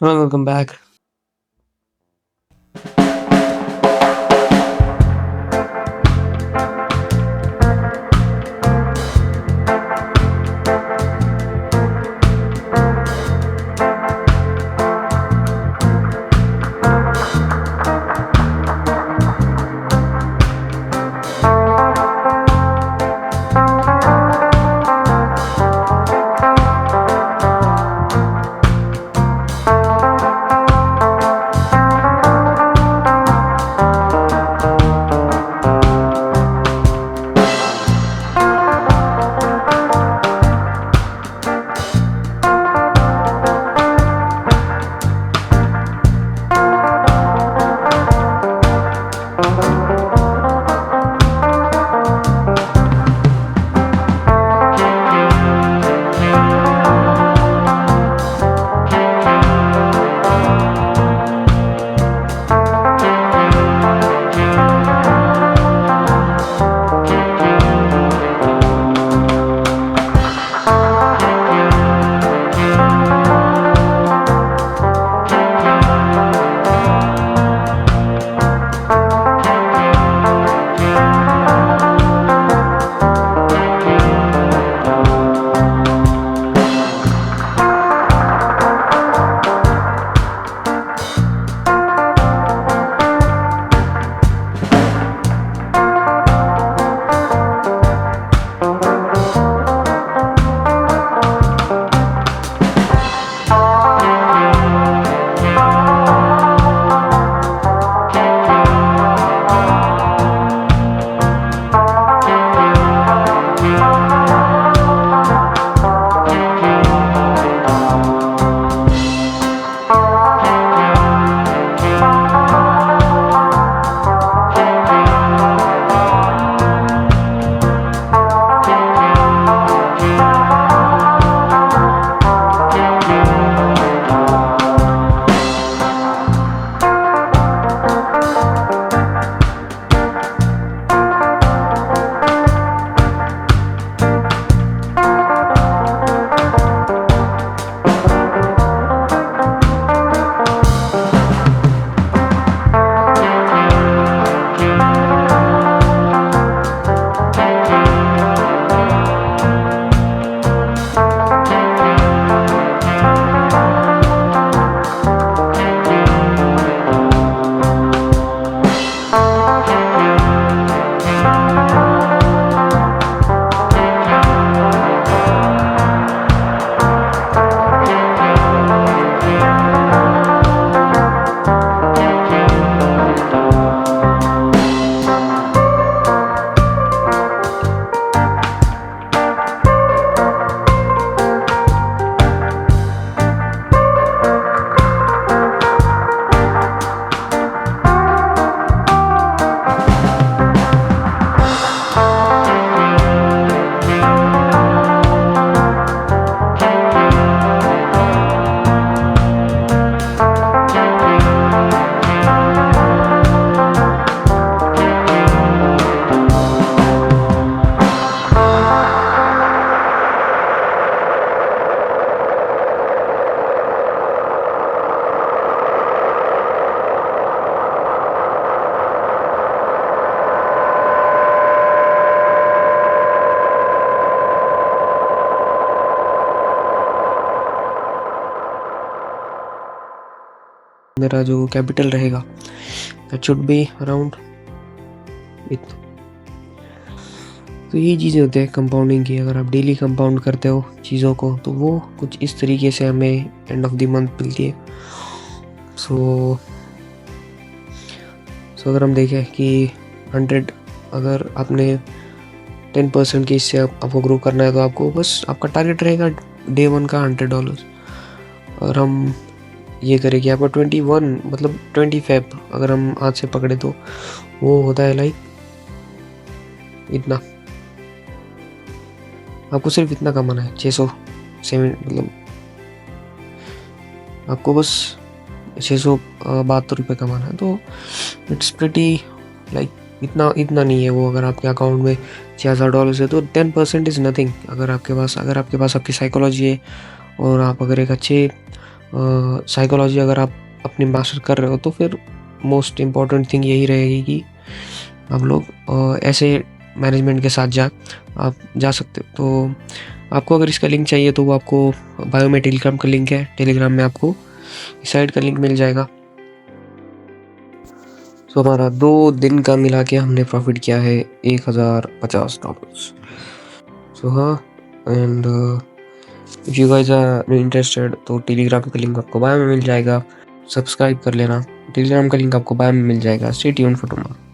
Hello, welcome back. मेरा जो capital रहेगा दैट शुड बी अराउंड इतना। तो ये चीज़ें होते हैं कंपाउंडिंग की। अगर आप डेली कंपाउंड करते हो चीज़ों को तो वो कुछ इस तरीके से हमें एंड ऑफ द मंथ मिलती है। सो अगर हम देखें कि 100, अगर आपने 10% के इससे आपको ग्रो करना है तो आपको बस आपका टारगेट रहेगा डे 1 का $100। और हम ये करें कि आपका 21 मतलब 25 अगर हम हाथ से पकड़े तो वो होता है लाइक इतना। आपको सिर्फ इतना कमाना है 607, मतलब आपको बस 672 रुपये कमाना है। तो इट्स प्रिटी लाइक इतना नहीं है वो। अगर आपके अकाउंट में $6000 है तो 10% इज़ नथिंग। अगर आपके पास आपकी साइकोलॉजी है और आप अगर एक अच्छे साइकोलॉजी अगर आप अपनी मास्टर कर रहे हो तो फिर मोस्ट इम्पॉर्टेंट थिंग यही रहेगी कि आप लोग ऐसे मैनेजमेंट के साथ आप जा सकते हो। तो आपको अगर इसका लिंक चाहिए तो वो आपको बायो में टेलीग्राम का लिंक है, टेलीग्राम में आपको इस साइट का लिंक मिल जाएगा। सो हमारा 2 दिन का मिला के हमने प्रॉफिट किया है $1050। सो हाँ, and if you guys are interested तो टेलीग्राम का लिंक आपको बायो में मिल जाएगा, सब्सक्राइब कर लेना। टेलीग्राम का लिंक आपको बायो में मिल जाएगा। Stay tuned for tomorrow.